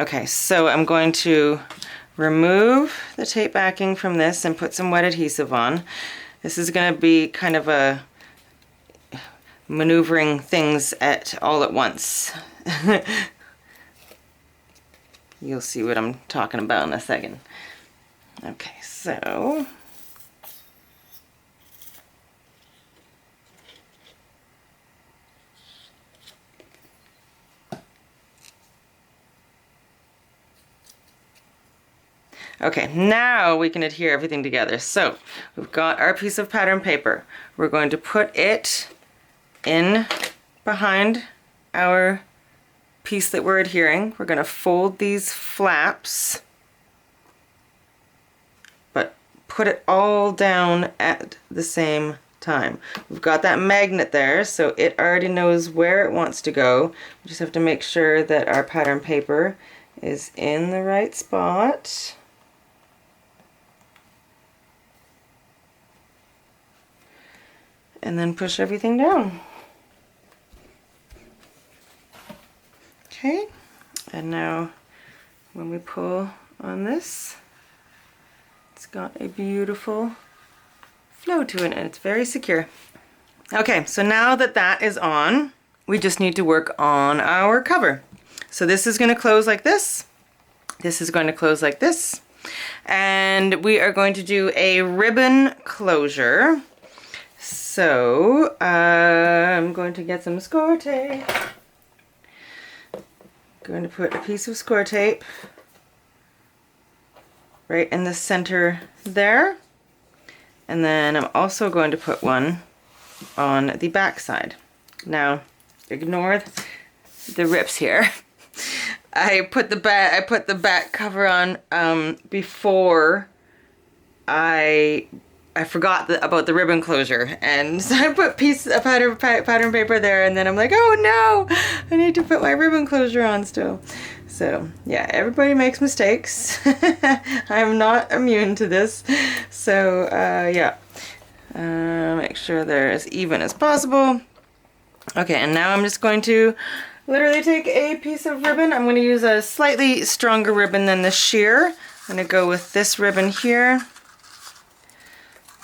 Okay, so I'm going to remove the tape backing from this and put some wet adhesive on. This is going to be kind of a maneuvering things all at once. You'll see what I'm talking about in a second. Okay, so okay, now we can adhere everything together. So we've got our piece of pattern paper. We're going to put it in behind our piece that we're adhering. We're going to fold these flaps, but put it all down at the same time. We've got that magnet there, so it already knows where it wants to go. We just have to make sure that our pattern paper is in the right spot. And then push everything down. Okay, and now when we pull on this, it's got a beautiful flow to it and it's very secure. Okay, so now that that is on, we just need to work on our cover. So this is going to close like this. This is going to close like this. And we are going to do a ribbon closure. So I'm going to get some score tape. Going to put a piece of score tape right in the center there, and then I'm also going to put one on the back side. Now ignore the rips here. I put the back cover on before I forgot about the ribbon closure, and so I put piece of pattern paper there, and then I'm like, oh no, I need to put my ribbon closure on still. So yeah, everybody makes mistakes. I'm not immune to this. So yeah, make sure they're as even as possible. Okay, and now I'm just going to literally take a piece of ribbon. I'm going to use a slightly stronger ribbon than the sheer. I'm going to go with this ribbon here.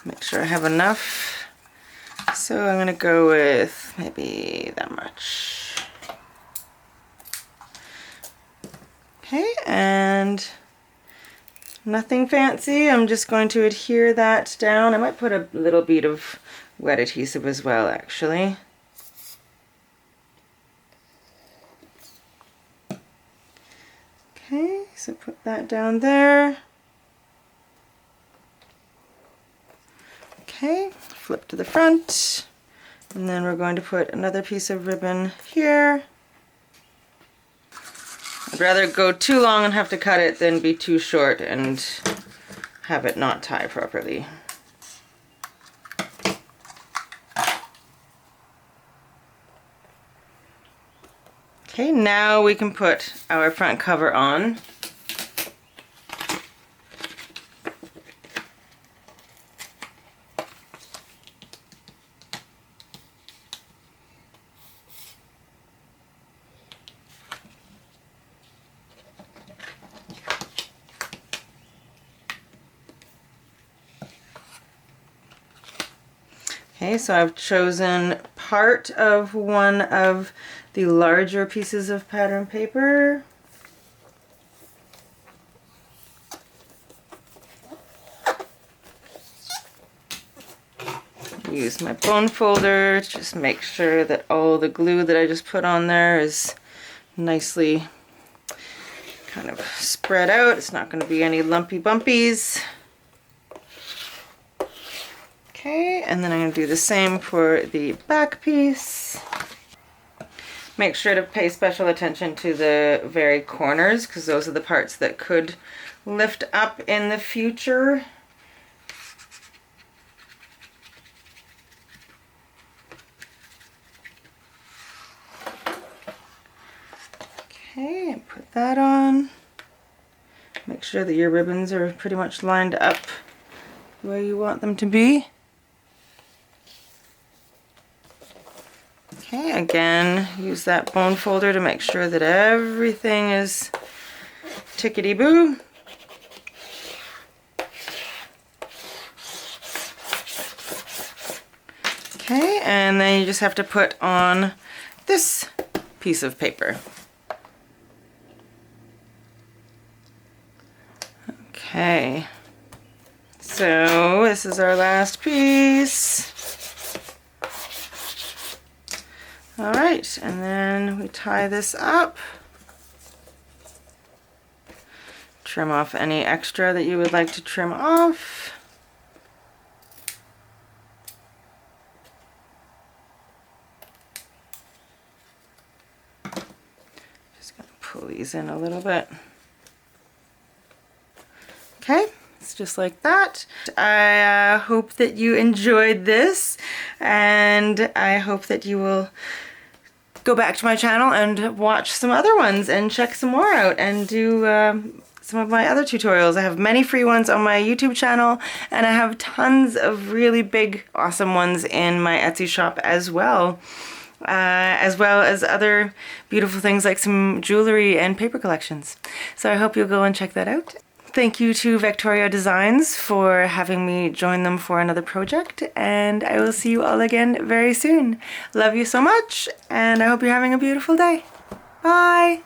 Make sure I have enough. So I'm going to go with maybe that much. Okay, and nothing fancy. I'm just going to adhere that down. I might put a little bead of wet adhesive as well, actually. Okay, so put that down there. Okay, flip to the front, and then we're going to put another piece of ribbon here. I'd rather go too long and have to cut it than be too short and have it not tie properly. Okay, now we can put our front cover on. Okay, so I've chosen part of one of the larger pieces of pattern paper. Use my bone folder to just make sure that all the glue that I just put on there is nicely kind of spread out. It's not going to be any lumpy bumpies. Okay, and then I'm going to do the same for the back piece. Make sure to pay special attention to the very corners because those are the parts that could lift up in the future. Okay, put that on. Make sure that your ribbons are pretty much lined up where you want them to be. Okay, again, use that bone folder to make sure that everything is tickety-boo. Okay, and then you just have to put on this piece of paper. Okay, so this is our last piece. All right, and then we tie this up. Trim off any extra that you would like to trim off. Just gonna pull these in a little bit. Okay, it's just like that. I hope that you enjoyed this, and I hope that you will go back to my channel and watch some other ones and check some more out and do some of my other tutorials. I have many free ones on my YouTube channel, and I have tons of really big, awesome ones in my Etsy shop as well as other beautiful things like some jewelry and paper collections. So I hope you'll go and check that out. Thank you to Vectoria Designs for having me join them for another project, and I will see you all again very soon. Love you so much, and I hope you're having a beautiful day. Bye!